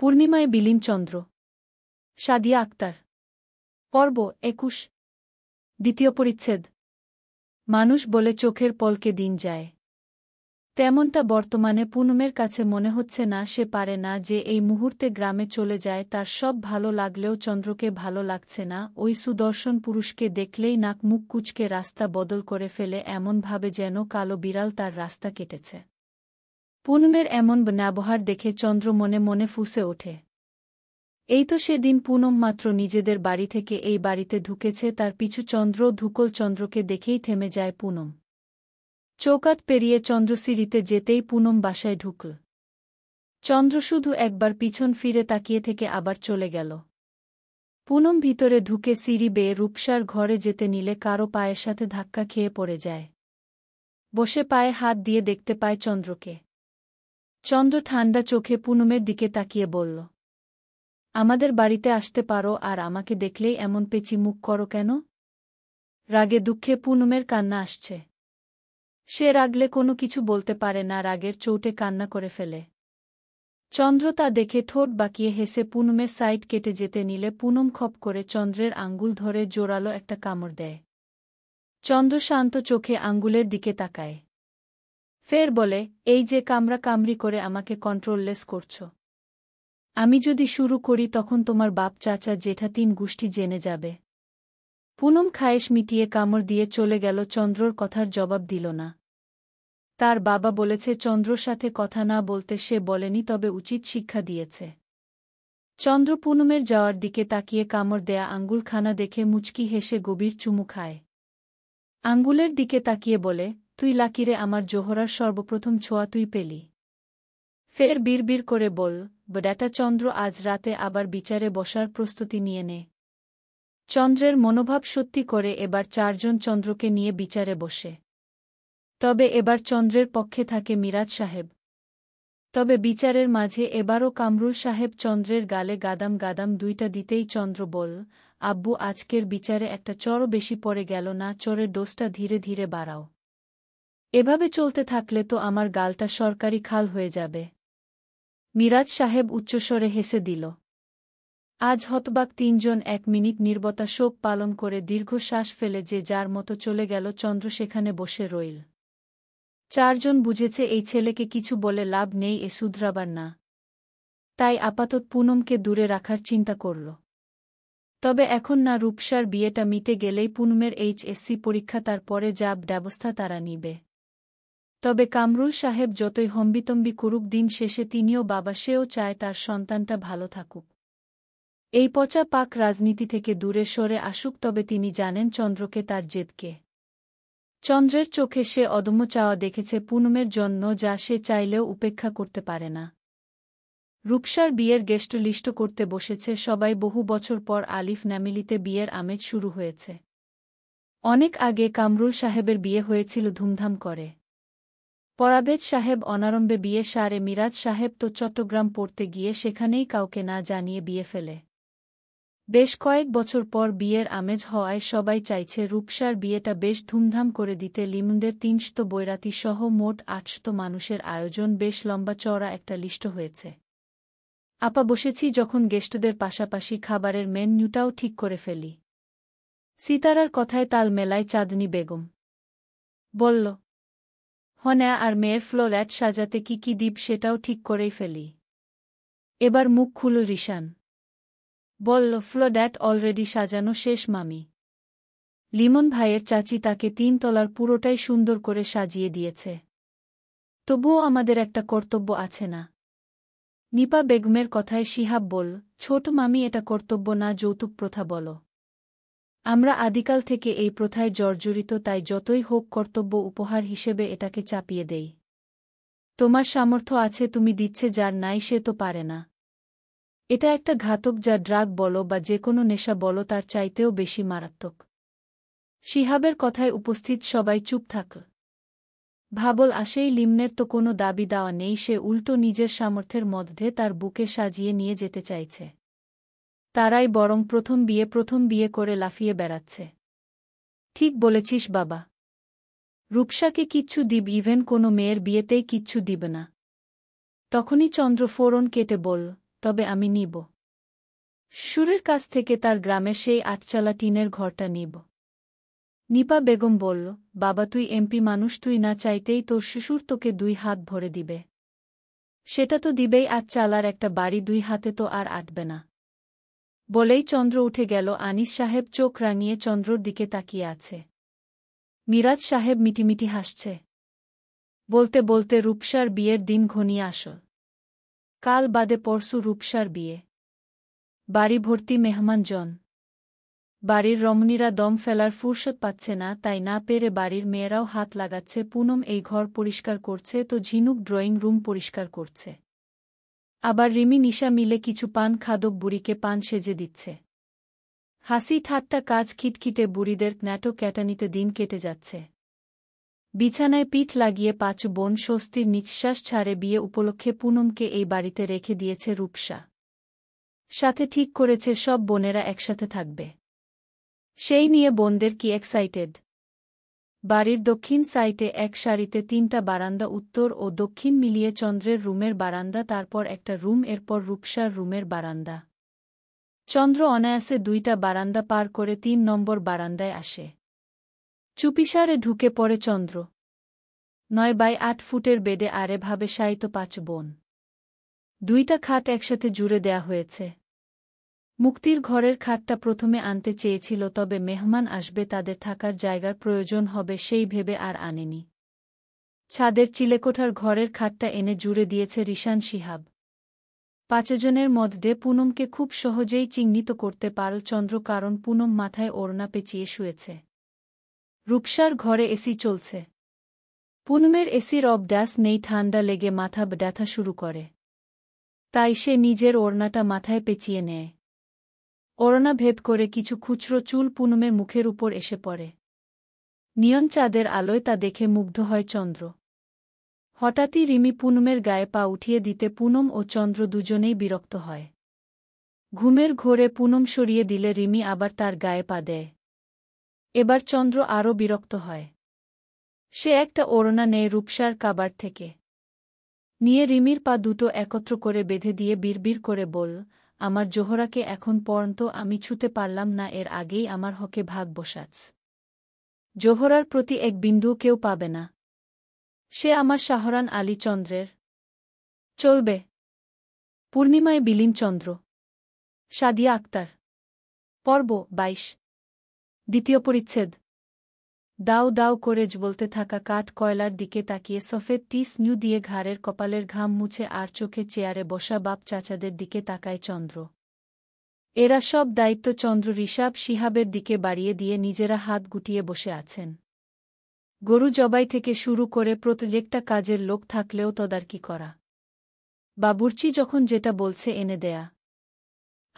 পূর্ণিমায় বিলীন চন্দ্র। সাদিয়া আক্তার। পর্ব ২১। দ্বিতীয় পরিচ্ছেদ। মানুষ বলে চোখের পলকে দিন যায়। তেমনটা বর্তমানে পুনমের কাছে মনে হচ্ছে না। সে পারে না যে এই মুহূর্তে গ্রামে চলে যায়। তার সব ভালো লাগলেও চন্দ্রকে ভালো লাগছে না। ওই সুদর্শন পুরুষকে দেখলেই নাক মুখ কুঁচকে রাস্তা বদল করে ফেলে, এমনভাবে যেন কালো বিড়াল তার রাস্তা কেটেছে। পুনমের এমন ব্যবহার দেখে চন্দ্র মনে মনে ফুঁসে ওঠে। এই তো সেদিন পুনম মাত্র নিজেদের বাড়ি থেকে এই বাড়িতে ঢুকেছে, তার পিছু চন্দ্র ধুকল। চন্দ্রকে দেখেই থেমে যায় পুনম। চৌকাঠ পেরিয়ে চন্দ্রসিঁড়িতে যেতেই পুনম বাসায় ঢুকল। চন্দ্র শুধু একবার পিছন ফিরে তাকিয়ে থেকে আবার চলে গেল। পুনম ভিতরে ঢুকে সিঁড়ি বেয়ে রূপসার ঘরে যেতে নিলে কারো পায়ের সাথে ধাক্কা খেয়ে পড়ে যায়। বসে পায়ে হাত দিয়ে দেখতে পায় চন্দ্রকে। চন্দ্র ঠান্ডা চোখে পুনমের দিকে তাকিয়ে বলল, আমাদের বাড়িতে আসতে পারো, আর আমাকে দেখলেই এমন পেঁচি মুখ করো কেন? রাগে দুঃখে পুনমের কান্না আসছে। সে রাগলে কোনো কিছু বলতে পারে না, রাগের চোটে কান্না করে ফেলে। চন্দ্র তা দেখে ঠোঁট বাঁকিয়ে হেসে পুনমের সাইড কেটে যেতে নিলে পুনম খপ করে চন্দ্রের আঙ্গুল ধরে জোরালো একটা কামড় দেয়। চন্দ্র শান্ত চোখে আঙ্গুলের দিকে তাকায়। ফের বলে, এই যে কামড়াকামড়ি করে আমাকে কন্ট্রোললেস করছ। আমি যদি শুরু করি তখন তোমার বাপ, চাচা, জেঠা, ৩ গোষ্ঠী জেনে যাবে। পুনম খায়েশ মিটিয়ে কামড় দিয়ে চলে গেল। চন্দ্রর কথার জবাব দিল না। তার বাবা বলেছে চন্দ্রর সাথে কথা না বলতে, সে বলেনি, তবে উচিত শিক্ষা দিয়েছে। চন্দ্র পুনমের যাওয়ার দিকে তাকিয়ে কামড় দেয়া আঙ্গুলখানা দেখে মুচকি হেসে গভীর চুমু খায়। আঙ্গুলের দিকে তাকিয়ে বলে, তুই লাকিরে, আমার জোহরার সর্বপ্রথম ছোঁয়া তুই পেলি। ফের বিড়বিড় করে বল, বেটা চন্দ্র, আজ রাতে আবার বিচারে বসার প্রস্তুতি নিয়ে নে। চন্দ্রের মনোভাব সত্যি করে এবার ৪ জন চন্দ্রকে নিয়ে বিচারে বসে। তবে এবার চন্দ্রের পক্ষে থাকে মিরাজ সাহেব। তবে বিচারের মাঝে এবারও কামরুল সাহেব চন্দ্রের গালে গাদাম গাদাম ২টা দিতেই চন্দ্র বল, আব্বু, আজকের বিচারে একটা চড়ও বেশি পড়ে গেল না? চোরের ডোজটা ধীরে ধীরে বাড়াও। এভাবে চলতে থাকলে তো আমার গালটা সরকারি খাল হয়ে যাবে। মিরাজ সাহেব উচ্চস্বরে হেসে দিল। আজ হতবাক ৩ জন ১ মিনিট নীরবতা শোক পালন করে দীর্ঘশ্বাস ফেলে যে যার মতো চলে গেল। চন্দ্র সেখানে বসে রইল। ৪ জন বুঝেছে এই ছেলেকে কিছু বলে লাভ নেই, এ শুধরাবার না। তাই আপাতত পুনমকে দূরে রাখার চিন্তা করল। তবে এখন না, রূপসার বিয়েটা মিটে গেলেই পুনমের HSC পরীক্ষা, তার পরে যা ব্যবস্থা তারা নিবে। তবে কামরুল সাহেব যতই হম্বিতম্বি করুক, দিন শেষে তিনিও বাবা, সেও চায় তার সন্তানটা ভালো থাকুক। এই পচা পাক রাজনীতি থেকে দূরে সরে আসুক। তবে তিনি জানেন চন্দ্রকে, তার জেদকে। চন্দ্রের চোখে সে অদম্য চাওয়া দেখেছে পুনমের জন্য, যা সে চাইলেও উপেক্ষা করতে পারে না। রূপসার বিয়ের গেস্ট লিস্ট করতে বসেছে সবাই। বহু বছর পর আলিফ ফ্যামিলিতে বিয়ের আমেজ শুরু হয়েছে। অনেক আগে কামরুল সাহেবের বিয়ে হয়েছিল ধুমধাম করে। পরাবেজ সাহেব অনারম্ভে বিয়ে সারে। মিরাজ সাহেব তো চট্টগ্রাম পড়তে গিয়ে সেখানেই কাউকে না জানিয়ে বিয়ে ফেলে। বেশ কয়েক বছর পর বিয়ের আমেজ হওয়ায় সবাই চাইছে রূপসার বিয়েটা বেশ ধুমধাম করে দিতে। লিমনদের ৩০০ বৈরাতি সহ মোট ৮০০ মানুষের আয়োজন। বেশ লম্বা চওড়া একটা লিস্ট হয়েছে। আপা বসেছি যখন, গেস্টদের পাশাপাশি খাবারের মেন্যুটাও ঠিক করে ফেলি। সিতারার কথায় তাল মেলায় চাঁদনী বেগম। বলল, হনে, আর মেয়ের ফ্লোরেট সাজাতে কি কি দিব সেটাও ঠিক করেই ফেলি। এবার মুখ খুলল রিশান। বলল, ফ্লোড্যাট অলরেডি সাজানো শেষ মামি। লিমন ভাইয়ের চাচি তাকে ৩ তলার পুরোটাই সুন্দর করে সাজিয়ে দিয়েছে। তবুও আমাদের একটা কর্তব্য আছে না? নিপা বেগমের কথায় শিহাব বল, ছোট মামি, এটা কর্তব্য না, যৌতুক প্রথা বলো। আমরা আদিকাল থেকে এই প্রথায় জর্জরিত, তাই যতই হোক কর্তব্য, উপহার হিসেবে এটাকে চাপিয়ে দেই। তোমার সামর্থ্য আছে, তুমি দিচ্ছে, যার নাই সে তো পারে না। এটা একটা ঘাতক, যা ড্রাগ বলো বা যে কোনো নেশা বলো, তার চাইতেও বেশি মারাত্মক। শিহাবের কথায় উপস্থিত সবাই চুপ থাকল। ভাবল আসেই, লিমনের তো কোনো দাবি দেওয়া নেই, সে উল্টো নিজের সামর্থ্যের মধ্যে তার বুকে সাজিয়ে নিয়ে যেতে চাইছে। তারাই বরং প্রথম বিয়ে করে লাফিয়ে বেড়াচ্ছে। ঠিক বলেছিস বাবা। রূপসাকে কিচ্ছু দিব, ইভেন কোনো মেয়ের বিয়েতেই কিচ্ছু দিবে না। তখনই চন্দ্র ফোরন কেটে বল, তবে আমি নিব। শ্বশুরের কাছ থেকে তার গ্রামের সেই আটচালা টিনের ঘরটা নিব। নিপা বেগম বলল, বাবা তুই এমপি মানুষ, তুই না চাইতেই তোর শ্বশুর তোকে 2 হাত ভরে দিবে। সেটা তো দিবেই, 8 চালার একটা বাড়ি 2 হাতে তো আর আটবে না। বলেই চন্দ্র উঠে গেল। আনিস সাহেব চোখ রাঙিয়ে চন্দ্রর দিকে তাকিয়ে আছে। মিরাজ সাহেব মিটিমিটি হাসছে। বলতে বলতে রূপসার বিয়ের দিন ঘনিয়ে আসল। কাল বাদে পরশু রূপসার বিয়ে। বাড়ি ভর্তি মেহমানজন। বাড়ির রমণীরা দম ফেলার ফুরসত পাচ্ছে না, তাই না পেরে বাড়ির মেয়েরাও হাত লাগাচ্ছে। পুনম এই ঘর পরিষ্কার করছে তো ঝিনুক ড্রয়িং রুম পরিষ্কার করছে। আবার রিমি নিশা মিলে কিছু পান খাদক বুড়িকে পান সেজে দিচ্ছে। হাসি ঠাট্টা কাজ খিটখিটে বুড়িদের ন্যাটো ক্যাটানিতে দিন কেটে যাচ্ছে। বিছানায় পিঠ লাগিয়ে 5 বোন স্বস্তির নিঃশ্বাস ছাড়ে। বিয়ে উপলক্ষে পুনমকে এই বাড়িতে রেখে দিয়েছে রূপসা। সাথে ঠিক করেছে সব বোনেরা একসাথে থাকবে। সেই নিয়ে বোনদের কি এক্সাইটেড। বাড়ির দক্ষিণ সাইটে এক সারিতে 3টা বারান্দা, উত্তর ও দক্ষিণ মিলিয়ে চন্দ্রের রুমের বারান্দা, তারপর একটা রুম, এরপর রূপসার রুমের বারান্দা। চন্দ্র অনায়াসে 2টা বারান্দা পার করে 3 নম্বর বারান্দায় আসে। চুপিসারে ঢুকে পড়ে চন্দ্র। 9x8 ফুটের বেডে আরে ভাবে শায়িত 5 বোন। 2টা খাট একসাথে জুড়ে দেয়া হয়েছে। মুক্তির ঘরের খাটটা প্রথমে আনতে চেয়েছিল, তবে মেহমান আসবে, তাদের থাকার জায়গার প্রয়োজন হবে, সেই ভেবে আর আনেনি। ছাদের চিলেকোঠার ঘরের খাটটা এনে জুড়ে দিয়েছে রিশান শিহাব। 5 জনের মধ্যে পুনমকে খুব সহজেই চিহ্নিত করতে পারল চন্দ্র, কারণ পুনম মাথায় ওড়না পেঁচিয়ে শুয়েছে। রূপসার ঘরে এসি চলছে। পুনমের এসির অভ্যাস নেই, ঠান্ডা লেগে মাথা ব্যথা শুরু করে। তাই সে নিজের ওড়নাটা মাথায় পেঁচিয়ে নেয়। ওড়না ভেদ করে কিছু খুচরো চুল পুনমের মুখের উপর এসে পড়ে। নিয়ন চাঁদের আলোয় তা দেখে মুগ্ধ হয় চন্দ্র। হঠাৎই রিমি পুনমের গায়ে পা উঠিয়ে দিতে পুনম ও চন্দ্র দুজনেই বিরক্ত হয়। ঘুমের ঘোরে পুনম সরিয়ে দিলে রিমি আবার তার গায়ে পা দেয়। এবার চন্দ্র আরও বিরক্ত হয়। সে একটা ওড়না নেয় রূপসার কাবার থেকে। নিয়ে রিমির পা দুটো একত্র করে বেঁধে দিয়ে বিড়বিড় করে বল, আমার জোহরাকে এখন পর্যন্ত আমি ছুতে পারলাম না, এর আগেই আমার হকে ভাগ বসাচ্ছ। জোহরার প্রতি এক বিন্দুও কেউ পাবে না। সে আমার শাহরান আলী চন্দ্রের। চলবে। পূর্ণিমায় বিলীন চন্দ্র। সাদিয়া আক্তার। পর্ব 22। দ্বিতীয় পরিচ্ছেদ। দাউ দাউ করে জ্বলতে থাকা কাঠ কয়লার দিকে তাকিয়ে সফেদ টিস নিউ দিয়ে ঘাড়ের কপালের ঘাম মুছে আর চোখে চেয়ারে বসা বাপ চাচাদের দিকে তাকায় চন্দ্র। এরা সব দায়িত্ব চন্দ্র ঋষাব শিহাবের দিকে বাড়িয়ে দিয়ে নিজেরা হাত গুটিয়ে বসে আছেন। গরু জবাই থেকে শুরু করে প্রত্যেকটা কাজের লোক থাকলেও তদারকি করা। বাবুর্চি যখন যেটা বলছে এনে দেয়া।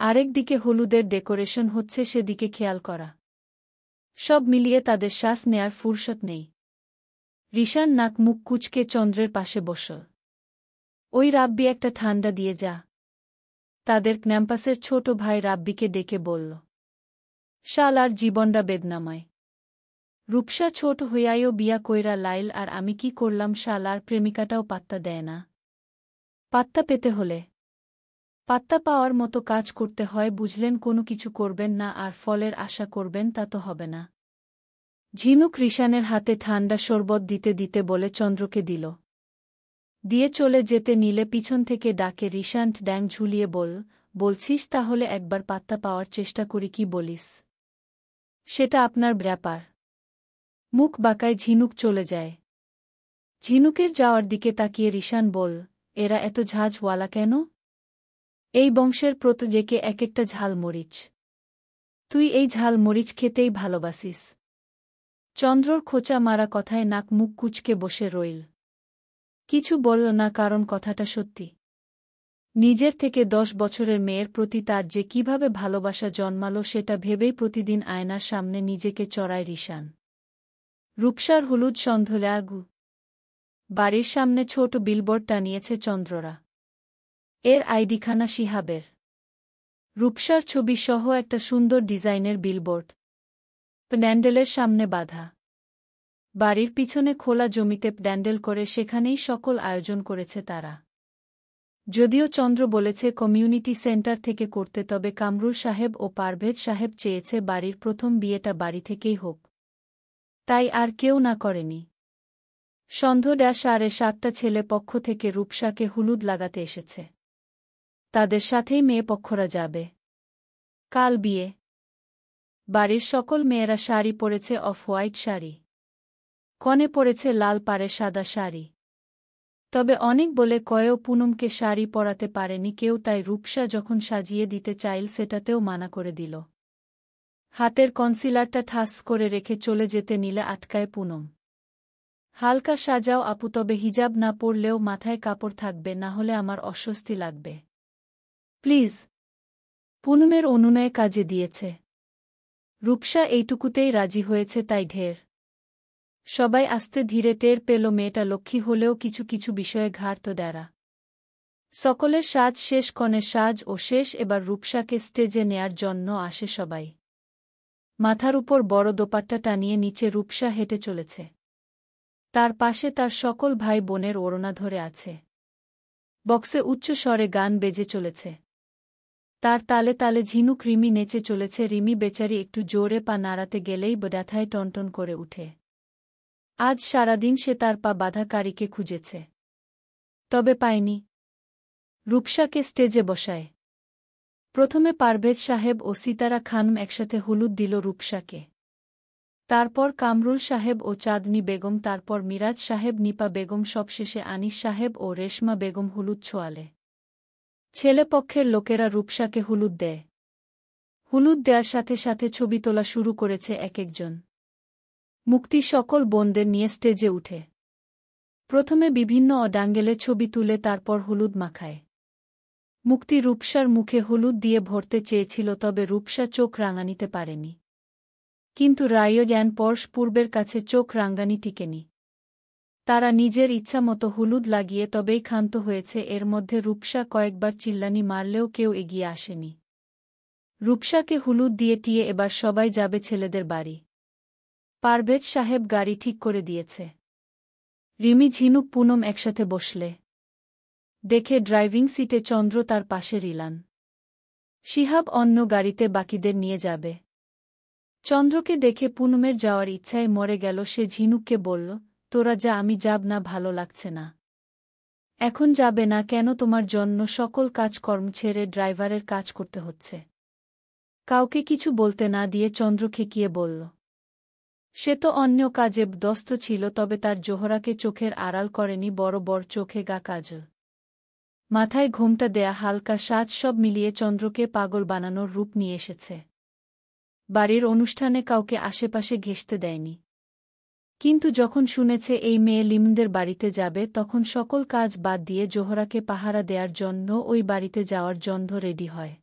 আরেক দিকে হলুদের ডেকোরেশন হচ্ছে, সেদিকে খেয়াল করা। সব মিলিয়ে তাদের শ্বাস নেয়ার ফুরসত নেই। ঋষান নাক মুখ কুচকে চন্দ্রের পাশে বসল। ওই রাব্বি একটা ঠান্ডা দিয়ে যা। তাদের ক্যাম্পাসের ছোট ভাই রাব্বিকে ডেকে বলল। শাল আর জীবনটা বেদনাময়। রূপসা ছোট হইয়াও বিয়া কইরা লাইল, আর আমি কি করলাম, শাল আর প্রেমিকাটাও পাত্তা দেয় না। পাত্তা পেতে হলে পাত্তা পাওয়ার মতো কাজ করতে হয়, বুঝলেন? কোনো কিছু করবেন না আর ফলের আশা করবেন, তা তো হবে না। ঝিনুক ঋষানের হাতে ঠান্ডা শরবত দিতে দিতে বলে চন্দ্রকে দিল। দিয়ে চলে যেতে নিলে পিছন থেকে ডাকে ঋষান ড্যাং ঝুলিয়ে বলছিস তাহলে একবার পাত্তা পাওয়ার চেষ্টা করি, কি বলিস? সেটা আপনার ব্যাপার। মুখ বাঁকায় ঝিনুক চলে যায়। ঝিনুকের যাওয়ার দিকে তাকিয়ে ঋষান বল, এরা এত ঝাঁঝওয়ালা কেন? এই বংশের প্রত্যেকে এক একটা ঝাল মরিচ। তুই এই ঝাল মরিচ খেতেই ভালোবাসিস। চন্দ্রর খোঁচা মারা কথায় নাক মুখ কুচকে বসে রইল। কিছু বলল না, কারণ কথাটা সত্যি। নিজের থেকে 10 বছরের মেয়ের প্রতি তার যে কিভাবে ভালোবাসা জন্মালো সেটা ভেবেই প্রতিদিন আয়নার সামনে নিজেকে চড়ায় ঋষান। রূপসার হলুদ সন্ধলে আগু। বাড়ির সামনে ছোট বিলবোর্ড টানিয়েছে চন্দ্ররা। এর আইডিখানা শিহাবের। রূপসার ছবি সহ একটা সুন্দর ডিজাইনের বিলবোর্ড প্যান্ডেলের সামনে বাঁধা। বাড়ির পিছনে খোলা জমিতে প্যান্ডেল করে সেখানেই সকল আয়োজন করেছে তারা। যদিও চন্দ্র বলেছে কমিউনিটি সেন্টার থেকে করতে, তবে কামরুল সাহেব ও পারভেজ সাহেব চেয়েছে বাড়ির প্রথম বিয়েটা বাড়ি থেকেই হোক। তাই আর কেউ না করেনি। সন্ধ্যা 7:30 ছেলে পক্ষ থেকে রূপসাকে হলুদ লাগাতে এসেছে। তাদের সাথেই মেয়ে পক্ষরা যাবে। কাল বিয়ে। বাড়ির সকল মেয়েরা শাড়ি পরেছে, অফ হোয়াইট শাড়ি। কনে পরেছে লাল পাড়ে সাদা শাড়ি। তবে অনেক বলে কয়েও পুনমকে শাড়ি পরাতে পারেনি কেউ, তাই রূপসা যখন সাজিয়ে দিতে চাইল সেটাতেও মানা করে দিল। হাতের কনসিলারটা ঠাস করে রেখে চলে যেতে নিলে আটকায় পুনম। হালকা সাজাও আপু, তবে হিজাব না পরলেও মাথায় কাপড় থাকবে, না হলে আমার অস্বস্তি লাগবে প্লিজ। পুনমের অনুনয়ে কাজে দিয়েছে। রূপসা এইটুকুতেই রাজি হয়েছে, তাই ঢের। সবাই আস্তে ধীরে টের পেল মেয়েটা লক্ষ্মী হলেও কিছু কিছু বিষয়ে ঘাড় তো দেড়া। সকলের সাজ শেষ, কনের সাজ ও শেষ, এবার রূপসাকে স্টেজে নেয়ার জন্য আসে সবাই। মাথার উপর বড় দোপাট্টা টানিয়ে নিচে রূপসা হেঁটে চলেছে। তার পাশে তার সকল ভাই বোনের ওড়না ধরে আছে। বক্সে উচ্চ স্বরে গান বেজে চলেছে। তার তালে তালে ঝিনুক রিমি নেচে চলেছে। রিমি বেচারি একটু জোরে পা নাড়াতে গেলেই ব্যথায় টনটন করে উঠে। আজ সারাদিন সে তার পা বাধাকারীকে খুঁজেছে, তবে পায়নি। রূপসাকে স্টেজে বসায়। প্রথমে পারভেজ সাহেব ও সিতারা খানম একসাথে হলুদ দিল রূপসাকে। তারপর কামরুল সাহেব ও চাঁদনী বেগম, তারপর মিরাজ সাহেব, নিপা বেগম, সবশেষে আনিস সাহেব ও রেশমা বেগম হলুদ ছোঁয়ালে। ছেলেপক্ষের লোকেরা রূপসাকে হলুদ দেয়। হলুদ দেওয়ার সাথে সাথে ছবি তোলা শুরু করেছে এক একজন। মুক্তি সকল বোনদের নিয়ে স্টেজে উঠে প্রথমে বিভিন্ন ডাঙ্গেলে ছবি তুলে তারপর হলুদ মাখায়। মুক্তি রূপসার মুখে হলুদ দিয়ে ভরতে চেয়েছিল, তবে রূপসা চোখ রাঙানিতে পারেনি। কিন্তু রায়জ্ঞান পরশ পূর্বের কাছে চোখ রাঙ্গানি টিকেনি। তারা নিজের ইচ্ছামতো হলুদ লাগিয়ে তবেই ক্ষান্ত হয়েছে। এর মধ্যে রূপসা কয়েকবার চিল্লানি মারলেও কেউ এগিয়ে আসেনি। রূপসাকে হলুদ দিয়ে টিয়ে এবার সবাই যাবে ছেলেদের বাড়ি। পারভেজ সাহেব গাড়ি ঠিক করে দিয়েছে। রিমি, ঝিনুক, পুনম একসাথে বসলে। দেখে ড্রাইভিং সিটে চন্দ্র, তার পাশে রিলান। শিহাব অন্য গাড়িতে বাকিদের নিয়ে যাবে। চন্দ্রকে দেখে পুনমের যাওয়ার ইচ্ছায় মরে গেল। সে ঝিনুককে বলল, তোরা যা, আমি যাব না, ভালো লাগছে না। এখন যাবে না কেন? তোমার জন্য সকল কাজকর্ম ছেড়ে ড্রাইভারের কাজ করতে হচ্ছে। কাউকে কিছু বলতে না দিয়ে চন্দ্র খেকিয়ে বলল। সে তো অন্য কাজে ব্যস্ত ছিল, তবে তার জোহরাকে চোখের আড়াল করেনি। বড় বড় চোখে গা কাজল, মাথায় ঘোমটা দেয়া, হালকা সাজ, সব মিলিয়ে চন্দ্রকে পাগল বানানোর রূপ নিয়ে এসেছে। বাড়ির অনুষ্ঠানে কাউকে আশেপাশে ঘেঁষতে দেয়নি। কিন্তু যখন শুনেছে এই মেয়ে লিমনদের বাড়িতে যাবে, তখন সকল কাজ বাদ দিয়ে জোহরাকে পাহারা দেওয়ার জন্য ওই বাড়িতে যাওয়ার জন্য রেডি হয়।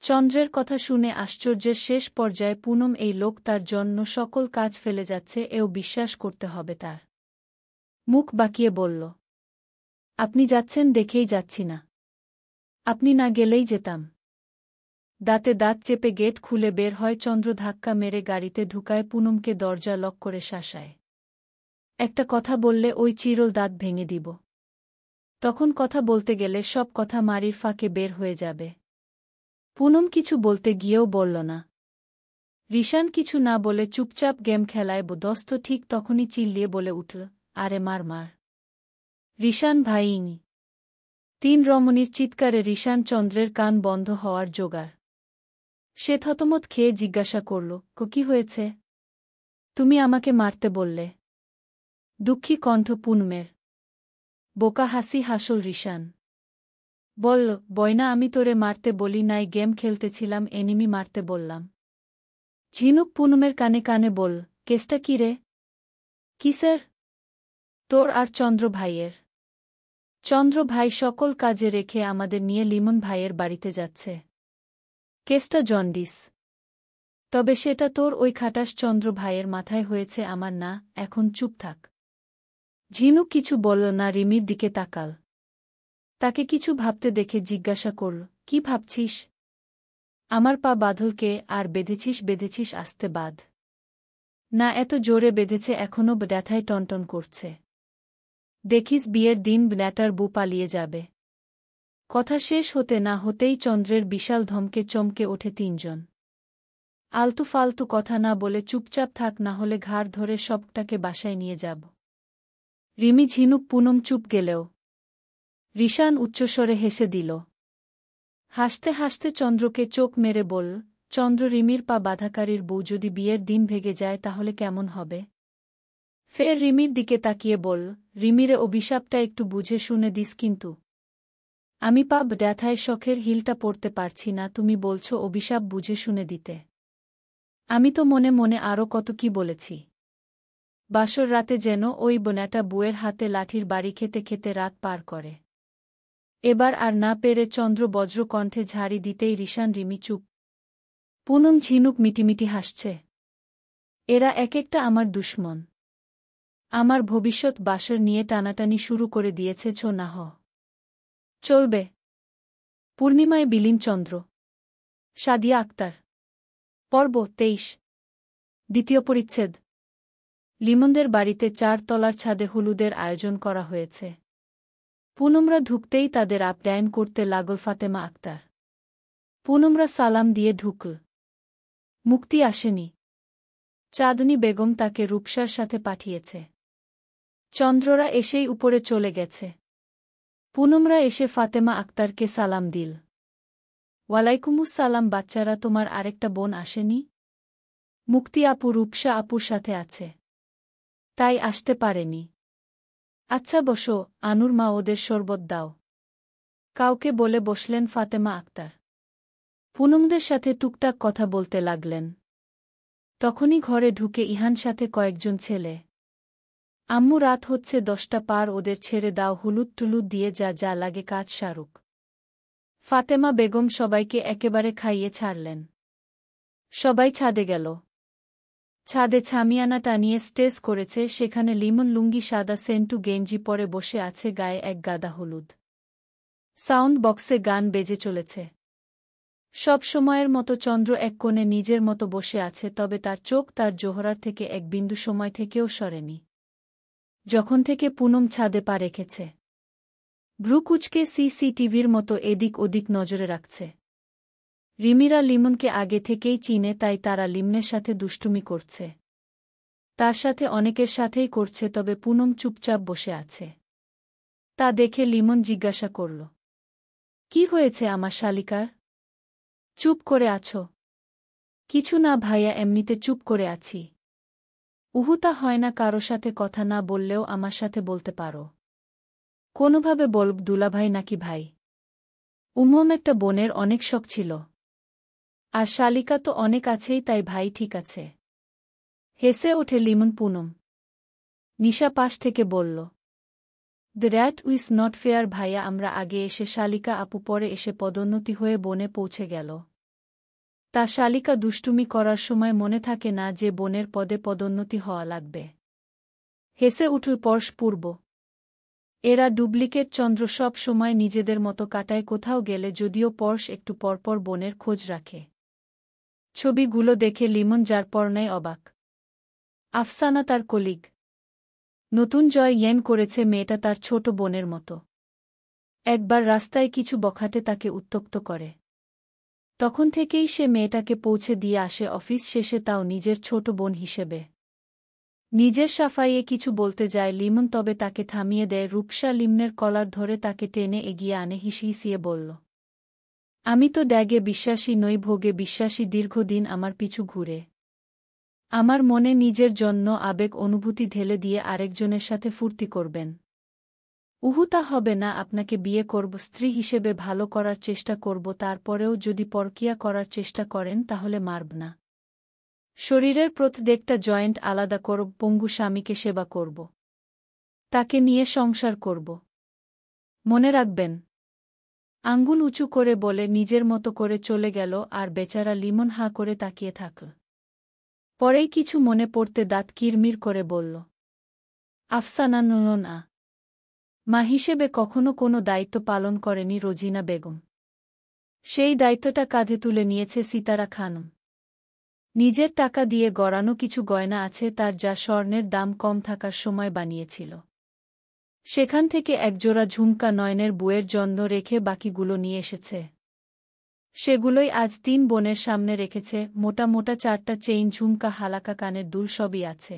চন্দ্রের কথা শুনে আশ্চর্যের শেষ পর্যায়ে পুনম, এই লোক তার জন্য সকল কাজ ফেলে যাচ্ছে, এও বিশ্বাস করতে হবে তার। মুখ বাঁকিয়ে বলল, আপনি যাচ্ছেন দেখেই যাচ্ছি না। আপনি না গেলেই যেতাম। দাঁতে দাঁত চেপে গেট খুলে বের হয় চন্দ্র। ধাক্কা মেরে গাড়িতে ঢুকায় পুনমকে, দরজা লক করে শাসায়। একটা কথা বললে ওই চিরল দাঁত ভেঙে দিব। তখন কথা বলতে গেলে সব কথা মারির ফাঁকে বের হয়ে যাবে। পুনম কিছু বলতে গিয়েও বলল না। রিশান কিছু না বলে চুপচাপ গেম খেলায় ব্যস্ত। ঠিক তখনই চিল্লিয়ে বলে উঠল, আরে মার মার। রিশান ভাইনি। 3 রমণীর চিৎকারে রিশান চন্দ্রের কান বন্ধ হওয়ার জোগাড়। সে থতমত খেয়ে জিজ্ঞাসা করল, কি হয়েছে? তুমি আমাকে মারতে বললে? দুঃখী কণ্ঠ পুনমের। বোকা হাসি হাসল রিশান। বলল, বয়না, আমি তোরে মারতে বলি নাই, গেম খেলতেছিলাম, এনিমি মারতে বললাম। ঝিনুক পুনমের কানে কানে বল, কেসটা কি রে? কিসের? তোর আর চন্দ্র ভাইয়ের। চন্দ্র ভাই সকল কাজে রেখে আমাদের নিয়ে লিমন ভাইয়ের বাড়িতে যাচ্ছে। কেসটা জন্ডিস। তবে সেটা তোর ওই খাটাস চন্দ্র ভাইয়ের মাথায় হয়েছে, আমার না। এখন চুপ থাক। ঝিনুক কিছু বলল না। রিমির দিকে তাকাল। তাকে কিছু ভাবতে দেখে জিজ্ঞাসা করল, কি ভাবছিস? আমার পা বাঁধলকে আর বেঁধেছিস আস্তে বাঁধ। না, এত জোরে বেঁধেছে, এখনও ব্যথায় টনটন করছে। দেখিস বিয়ের দিন ব্যাটার বউ পালিয়ে যাবে। কথা শেষ হতে না হতেই চন্দ্রের বিশাল ধমকে চমকে ওঠে তিনজন। আলতু ফালতু কথা না বলে চুপচাপ থাক, না হলে ঘাড় ধরে সবটাকে বাসায় নিয়ে যাব। রিমি, ঝিনুক, পুনম চুপ গেলেও রিশান উচ্চস্বরে হেসে দিল। হাসতে হাসতে চন্দ্রকে চোখ মেরে বলল, চন্দ্র, রিমির পা বাঁধাকারীর বউ যদি বিয়ের দিন ভেগে যায় তাহলে কেমন হবে? ফের রিমির দিকে তাকিয়ে বলল, রিমিরে অভিশাপটা একটু বুঝে শুনে দিস কিন্তু। আমি পা ব্যথায় শখের হিলটা পরতে পারছি না, তুমি বলছো অভিশাপ বুঝে শুনে দিতে? আমি তো মনে মনে আরও কত কি বলেছি। বাসর রাতে যেন ওই বোনাটা বুয়ের হাতে লাঠির বাড়ি খেতে খেতে রাত পার করে। এবার আর না পেরে চন্দ্র বজ্র কণ্ঠে ঝাড়ি দিতেই রিশান, রিমি চুপ। পুনম, ঝিনুক মিটিমিটি হাসছে। এরা এক একটা আমার দুশ্মন। আমার ভবিষ্যৎ বাসর নিয়ে টানাটানি শুরু করে দিয়েছে। না হ চলবে। পূর্ণিমায় বিলীন চন্দ্র। সাদিয়া আক্তার। পর্ব ২৩। দ্বিতীয় পরিচ্ছেদ। লিমনদের বাড়িতে ৪ তলার ছাদে হলুদের আয়োজন করা হয়েছে। পুনমরা ঢুকতেই তাদের আপ্যায়ন করতে লাগল ফাতেমা আক্তার। পুনমরা সালাম দিয়ে ঢুকল। মুক্তি আসেনি। চাঁদনী বেগম তাকে রূপসার সাথে পাঠিয়েছে। চন্দ্ররা এসেই উপরে চলে গেছে। পুনমরা এসে ফাতেমা আক্তারকে সালাম দিল। ওয়ালাইকুমুসসালাম বাচ্চারা, তোমার আরেকটা বোন আসেনি? মুক্তি আপু রূপসা আপুর সাথে আছে, তাই আসতে পারেনি। আচ্ছা বসো, আনুর মা ওদের শরবত দাও। কাউকে বলে বসলেন ফাতেমা আক্তার। পুনমদের সাথে টুকটাক কথা বলতে লাগলেন। তখনই ঘরে ঢুকে ইহান সাথে কয়েকজন ছেলে। আম্মু, রাত হচ্ছে 10টা পার, ওদের ছেড়ে দাও, হলুদ টুলুদ দিয়ে যা যা লাগে কাজ সারুক। ফাতেমা বেগম সবাইকে একেবারে খাইয়ে ছাড়লেন। সবাই ছাদে গেল। ছাদে ছামিয়ানা টানিয়ে স্টেজ করেছে, সেখানে লিমন লুঙ্গি সাদা সেন্টু গেঞ্জি পরে বসে আছে, গায়ে এক গাদা হলুদ। সাউন্ড বক্সে গান বেজে চলেছে। সব সময়ের মতো চন্দ্র এক কোণে নিজের মতো বসে আছে, তবে তার চোখ তার জোহরার থেকে এক বিন্দু সময় থেকেও সরেনি, যখন থেকে পুনম ছাদে পা রেখেছে। ভ্রুকুচকে সিসিটিভির মতো এদিক ওদিক নজরে রাখছে। রিমিরা লিমনকে আগে থেকেই চিনে, তাই তারা লিমনের সাথে দুষ্টুমি করছে। তার সাথে অনেকের সাথেই করছে, তবে পুনম চুপচাপ বসে আছে। তা দেখে লিমন জিজ্ঞাসা করল, কি হয়েছে আমার শালিকার? চুপ করে আছো? কিছু না ভাইয়া, এমনিতে চুপ করে আছি। উহুতা হয় না কারো সাথে কথা না বললেও আমার সাথে বলতে পারো। কোনোভাবে বলব দুলাভাই নাকি ভাই? একটা বোনের অনেক শখ ছিল, আর শালিকা তো অনেক আছেই, তাই ভাই ঠিক আছে। হেসে ওঠে লিমন। পুনম নিশা পাশ থেকে বলল, the that was not fair ভাইয়া, আমরা আগে এসে শালিকা আপু পরে এসে পদোন্নতি হয়ে বনে পৌঁছে গেল। তা শালিকা দুষ্টুমি করার সময় মনে থাকে না যে বোনের পদে পদোন্নতি হওয়া লাগবে। হেসে উঠল পরশ পূর্ব। এরা ডুপ্লিকেট। চন্দ্র সব সময় নিজেদের মতো কাটায় কোথাও গেলে, যদিও পরশ একটু পরপর বোনের খোঁজ রাখে। ছবিগুলো দেখে লিমন যার পরনায় অবাক। আফসানা তার কলিগ। নতুন জয় ইয়েন করেছে মেয়েটা তার ছোট বোনের মতো। একবার রাস্তায় কিছু বখাটে তাকে উত্ত্যক্ত করে। তখন থেকেই সে মেয়েটাকে পৌঁছে দিয়ে আসে অফিস শেষে, তাও নিজের ছোট বোন হিসেবে। নিজের সাফাইয়ে কিছু বলতে যায় লিমন, তবে তাকে থামিয়ে দেয় রূপসা। লিমনের কলার ধরে তাকে টেনে এগিয়ে আনে, হিসিয়ে বলল, আমি তো ড্যাগে বিশ্বাসী নই, ভোগে বিশ্বাসী। দীর্ঘদিন আমার পিছু ঘুরে আমার মনে নিজের জন্য আবেগ অনুভূতি ঢেলে দিয়ে আরেকজনের সাথে ফুর্তি করবেন। উহুতা হবে না, আপনাকে বিয়ে করব, স্ত্রী হিসেবে ভালো করার চেষ্টা করব, তারপরেও যদি পরকিয়া করার চেষ্টা করেন তাহলে মারব না। শরীরের প্রত্যেকটা জয়েন্ট আলাদা করব, পঙ্গু স্বামীকে সেবা করব, তাকে নিয়ে সংসার করব। মনে রাখবেন। আঙ্গুল উঁচু করে বলে নিজের মতো করে চলে গেল, আর বেচারা লিমন হাঁ করে তাকিয়ে থাকল। পরেই কিছু মনে পড়তে দাঁত কিরমির করে বলল, আফসানা না, মা হিসেবে কখনো কোনো দায়িত্ব পালন করেনি রোজিনা বেগম। সেই দায়িত্বটা কাঁধে তুলে নিয়েছে সিতারা খানম। নিজের টাকা দিয়ে গড়ানো কিছু গয়না আছে তার, যা স্বর্ণের দাম কম থাকার সময় বানিয়েছিল। সেখান থেকে একজোড়া ঝুমকা নয়নের বউয়ের জন্য রেখে বাকিগুলো নিয়ে এসেছে। সেগুলোই আজ 3 বোনের সামনে রেখেছে। মোটা মোটা 4টা চেইন, ঝুমকা, হালাকা, কানের দুল সবই আছে।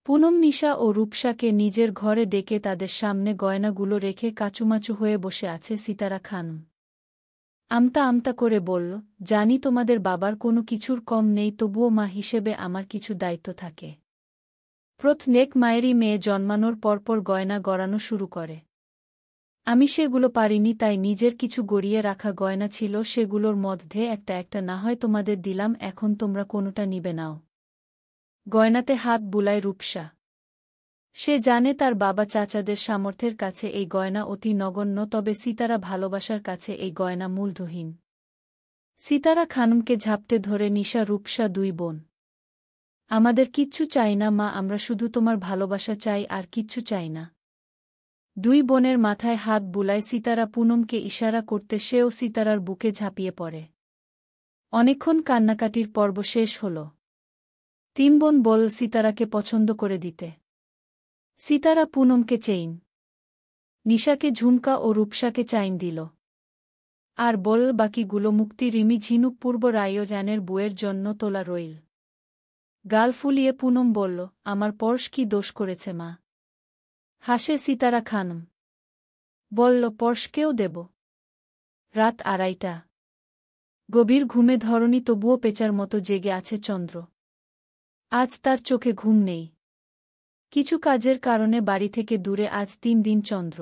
পুনম নিশা ও রূপসাকে নিজের ঘরে ডেকে তাদের সামনে গয়নাগুলো রেখে কাচুমাচু হয়ে বসে আছে সিতারা খানম। আমতা আমতা করে বলল, জানি তোমাদের বাবার কোনো কিছুর কম নেই, তবুও মা হিসেবে আমার কিছু দায়িত্ব থাকে। প্রত্যেক মায়েরই মেয়ে জন্মানোর পরপর গয়না গড়ানো শুরু করে। আমি সেগুলো পারিনি, তাই নিজের কিছু গড়িয়ে রাখা গয়না ছিল, সেগুলোর মধ্যে একটা একটা না হয় তোমাদের দিলাম, এখন তোমরা কোনোটা নিবে নাও। গয়নাতে হাত বুলায় রূপসা। সে জানে তার বাবা চাচাদের সামর্থ্যের কাছে এই গয়না অতি নগণ্য, তবে সিতারা ভালোবাসার কাছে এই গয়না মূল্যহীন। সিতারা খানমকে ঝাপটে ধরে নিশা, রূপসা 2 বোন, আমাদের কিচ্ছু চাই না মা, আমরা শুধু তোমার ভালোবাসা চাই, আর কিচ্ছু চাই না। 2 বোনের মাথায় হাত বুলায় সিতারা। পুনমকে ইশারা করতে সেও সিতারার বুকে ঝাঁপিয়ে পড়ে। অনেকক্ষণ কান্নাকাটির পর্ব শেষ হল। 3 বোন বল সিতারাকে পছন্দ করে দিতে। সিতারা পুনমকে চেইন, নিশাকে ঝুমকা ও রূপসাকে চাইন দিল, আর বল বাকিগুলো মুক্তি, রিমি, ঝিনুক, পূর্ব, রায়নের বউয়ের জন্য তোলা রইল। গাল ফুলিয়ে পুনম বলল, আমার পরশ কি দোষ করেছে মা? হাসে সিতারা খানম। বলল, পরশকেও দেব। রাত 2:30। গভীর ঘুমে ধরণী, তবুও পেঁচার মতো জেগে আছে চন্দ্র। আজ তার চোখে ঘুম নেই। কিছু কাজের কারণে বাড়ি থেকে দূরে আজ 3 দিন চন্দ্র।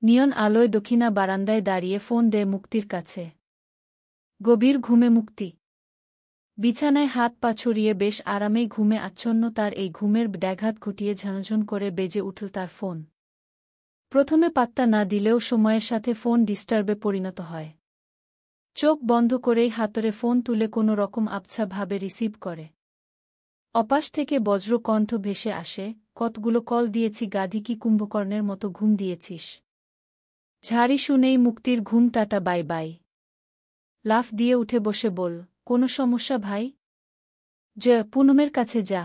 নিয়ন আলোয় দক্ষিণা বারান্দায় দাঁড়িয়ে ফোন দেয় মুক্তির কাছে। গভীর ঘুমে মুক্তি বিছানায় হাত পা ছড়িয়ে বেশ আরামেই ঘুমে আচ্ছন্ন। তার এই ঘুমের ব্যাঘাত ঘটিয়ে ঝনঝন করে বেজে উঠল তার ফোন। প্রথমে পাত্তা না দিলেও সময়ের সাথে ফোন ডিস্টার্বে পরিণত হয়। চোখ বন্ধ করেই হাতরে ফোন তুলে কোনো রকম আবছা ভাবে রিসিভ করে। অপাশ থেকে বজ্র কণ্ঠ ভেসে আসে, কতগুলো কল দিয়েছি গাধি, কি কুম্ভকর্ণের মতো ঘুম দিয়েছিস? ঝাড়ি শুনেই মুক্তির ঘুম, টাটা বাই বাই। লাফ দিয়ে উঠে বসে বল, কোনো সমস্যা ভাই? পুনমের কাছে যা।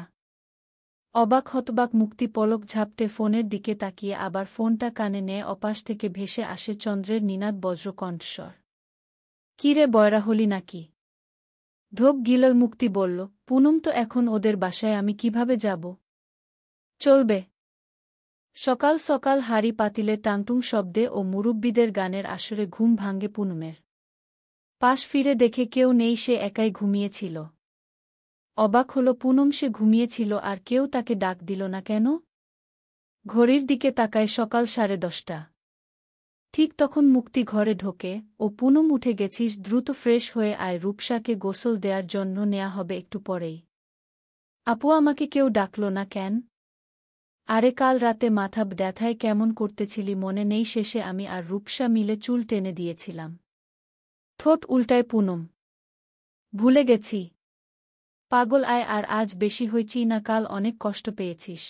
অবাক হতবাক মুক্তি পলক ঝাপটে ফোনের দিকে তাকিয়ে আবার ফোনটা কানে নেয়। অপাশ থেকে ভেসে আসে চন্দ্রের নিনাদ বজ্র কণ্ঠস্বর। কি রে, বয়রা হলি নাকি? ধোপ গিলল মুক্তি বলল, পুনম তো এখন ওদের বাসায়, আমি কিভাবে যাব? চলবে। সকাল সকাল হাড়ি পাতিলে টাংটুং শব্দে ও মুরব্বিদের গানের আসরে ঘুম ভাঙ্গে পুনমের। পাশ ফিরে দেখে কেউ নেই, সে একাই ঘুমিয়েছিল। অবাক হল পুনম, সে ঘুমিয়েছিল আর কেউ তাকে ডাক দিল না কেন? ঘড়ির দিকে তাকায়, সকাল 10:30। ঠিক তখন মুক্তি ঘরে ঢোকে। ও পুনম, উঠে গেছিস? দ্রুত ফ্রেশ হয়ে আয়, রূপসাকে গোসল দেওয়ার জন্য নেয়া হবে একটু পরেই। আপু, আমাকে কেউ ডাকল না কেন? আরে কাল রাতে মাথা ব্যথায় কেমন করতেছিলি মনে নেই? শেষে আমি আর রূপসা মিলে চুল টেনে দিয়েছিলাম। ঠোঁট উল্টায় পুনম। ভুলে গেছি। পাগল, আয়। আর আজ বেশি হয়েছি না? কাল অনেক কষ্ট পেয়েছিস।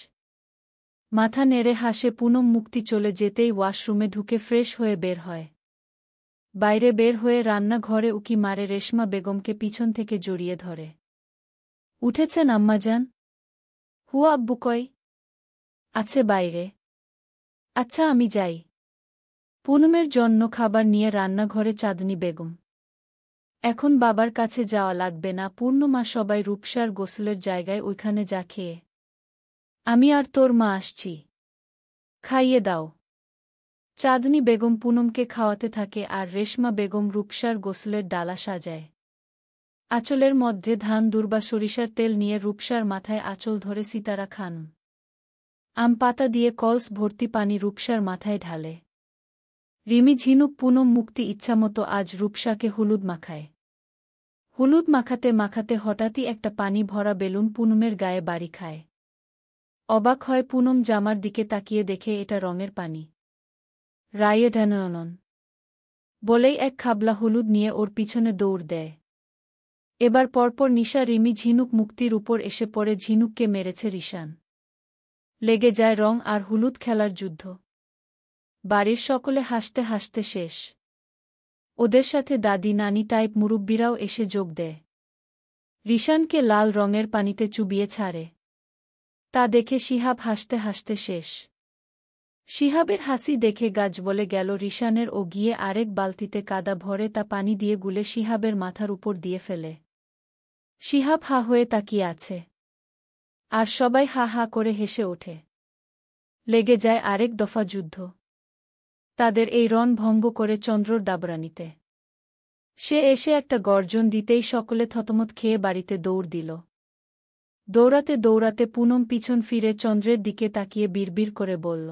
মাথা নেড়ে হাসে পুনম। মুক্তি চলে যেতেই ওয়াশরুমে ঢুকে ফ্রেশ হয়ে বের হয়। বাইরে বের হয়ে রান্নাঘরে উকি মারে রেশমা বেগমকে পিছন থেকে জড়িয়ে ধরে। উঠেছেন আম্মাজান? হুয়া, আব্বু কই? আছে বাইরে। আচ্ছা, আমি যাই। পুনমের জন্য খাবার নিয়ে রান্নাঘরে চাঁদনী বেগম। এখন বাবার কাছে যাওয়া লাগবে না পূর্ণমা, সবাই রূপসার গোসলের জায়গায়, ওইখানে যা খেয়ে। আমি আর তোর মা আসছি। খাইয়ে দাও। চাঁদনী বেগম পুনমকে খাওয়াতে থাকে আর রেশমা বেগম রূপসার গোসলের ডালা সাজায়। আঁচলের মধ্যে ধান দুর্বা সরিষার তেল নিয়ে রূপসার মাথায় আঁচল ধরে সিতারা খান আম পাতা দিয়ে কলস ভর্তি পানি রূপসার মাথায় ঢালে। রিমি, ঝিনুক, পুনম, মুক্তি ইচ্ছামতো আজ রূপসাকে হলুদ মাখায়। হলুদ মাখাতে মাখাতে হঠাৎই একটা পানি ভরা বেলুন পুনমের গায়ে বাড়ি খায়। অবাক হয় পুনম, জামার দিকে তাকিয়ে দেখে এটা রঙের পানি। রায়ে ঢানয়নন বলেই এক খাবলা হলুদ নিয়ে ওর পিছনে দৌড় দেয়। এবার পরপর নিশা, রিমি, ঝিনুক, মুক্তির উপর এসে পড়ে। ঝিনুককে মেরেছে রিশান। লেগে যায় রং আর হলুদ খেলার যুদ্ধ। বাড়ির সকলে হাসতে হাসতে শেষ। ওদের সাথে দাদি, নানি টাইপ মুরব্বিরাও এসে যোগ দেয়। রিশানকে লাল রঙের পানিতে চুবিয়ে ছাড়ে। তা দেখে শিহাব হাসতে হাসতে শেষ। শিহাবের হাসি দেখে গাছ বলে গেল রিশানের ও গিয়ে আরেক বালতিতে কাদা ভরে তা পানি দিয়ে গুলে শিহাবের মাথার উপর দিয়ে ফেলে। শিহাব হা হয়ে তাকিয়ে আছে। আর সবাই হা হা করে হেসে ওঠে। লেগে যায় আরেক দফা যুদ্ধ। তাদের এই রণ ভঙ্গ করে চন্দ্রর দাবরানিতে। সে এসে একটা গর্জন দিতেই সকলে থতমত খেয়ে বাড়িতে দৌড় দিল। দৌড়াতে দৌড়াতে পুনম পিছন ফিরে চন্দ্রের দিকে তাকিয়ে বিড়বিড় করে বলল,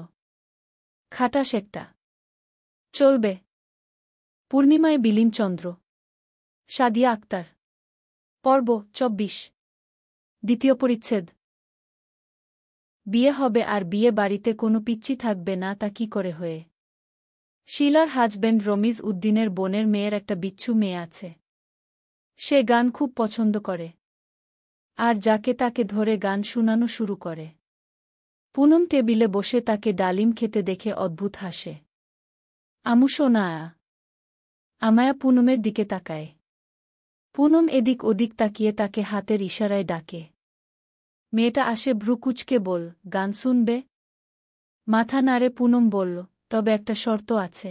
খাটাস একটা। চলবে। পূর্ণিমায় বিলীন চন্দ্র। সাদিয়া আক্তার। পর্ব ২৪। দ্বিতীয় পরিচ্ছেদ। বিয়ে হবে আর বিয়ে বাড়িতে কোনো পিচ্চি থাকবে না তা কি করে হয়ে? শিলার হাজবেন্ড রমিজ উদ্দিনের বোনের মেয়ের একটা বিচ্ছু মেয়ে আছে। সে গান খুব পছন্দ করে। আর যাকে তাকে ধরে গান শোনানো শুরু করে। পুনম টেবিলে বসে তাকে ডালিম খেতে দেখে অদ্ভুত হাসে। আমু সোনা। আমায়া পুনমের দিকে তাকায়। পুনম এদিক ওদিক তাকিয়ে তাকে হাতের ইশারায় ডাকে। মেয়েটা আসে ভ্রু কুঁচকে বল, গান শুনবে? মাথা নাড়ে পুনম বলল, তবে একটা শর্ত আছে।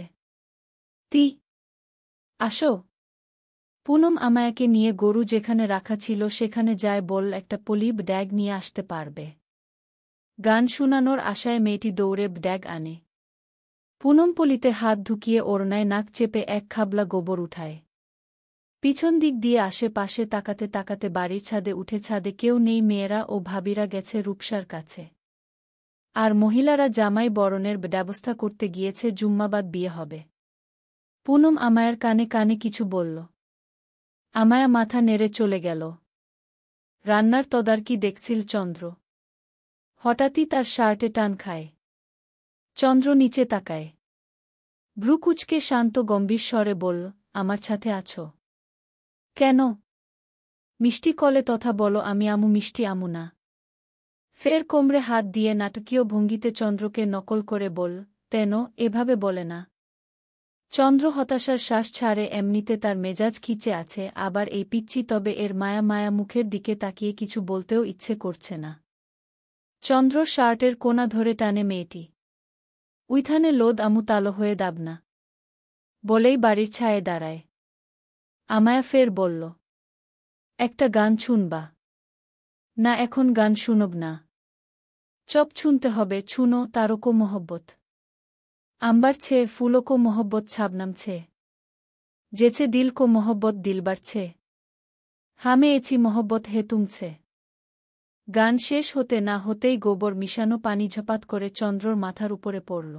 তি? আসো। পুনম আমায়াকে নিয়ে গরু যেখানে রাখা ছিল সেখানে যায় বল একটা পলিব ড্যাগ নিয়ে আসতে পারবে। গান শুনানোর আশায় মেয়েটি দৌড়ে ড্যাগ আনে। পুনম পলিতে হাত ঢুকিয়ে ওড়নায় নাক চেপে এক খাবলা গোবর উঠায়। পিছন দিক দিয়ে আশেপাশে তাকাতে তাকাতে বাড়ির ছাদে উঠে ছাদে কেউ নেই, মেয়েরা ও ভাবিরা গেছে রূপসার কাছে। আর মহিলারা জামাই বরণের ব্যবস্থা করতে গিয়েছে, জুম্মাবাদ বিয়ে হবে। পুনম আমায়ার কানে কানে কিছু বলল। আমায়া মাথা নেড়ে চলে গেল। রান্নার তদারকি দেখছিল চন্দ্র। হঠাৎই তার শার্টে টান খায়। চন্দ্র নিচে তাকায়। ভ্রুকুচকে শান্ত গম্ভীর স্বরে বলল, আমার সাথে আছো? কেন? মিষ্টি কলে তথা বলো আমি আমু মিষ্টি আমু না। ফের কোমরে হাত দিয়ে নাটকীয় ভঙ্গিতে চন্দ্রকে নকল করে বল, তেন এভাবে বলে না। চন্দ্র হতাশার শ্বাস ছাড়ে, এমনিতে তার মেজাজ খিচে আছে, আবার এই পিচ্চি তবে এর মায়া মায়া মুখের দিকে তাকিয়ে কিছু বলতেও ইচ্ছে করছে না। চন্দ্র শার্টের কোনা ধরে টানে মেয়েটি। উইথানে লোদ আমু তালো হয়ে দাবনা। বলেই বাড়ির ছায়ে দাঁড়ায়। আমায়া ফের বলল, একটা গান শুনবা? না, এখন গান শুনব না। চপ শুনতে হবে, ছুনো তারকো মোহব্বত। আম্বার ছে ফুলো কো মোহব্বত ছাবনাম ছে। যেছে দিল কো মোহব্বত দিলবার ছে। হামে এছি মোহব্বত হে তুমছে। গান শেষ হতে না হতেই গোবর মিশানো পানি ঝপাত করে চন্দ্রর মাথার উপরে পড়ল।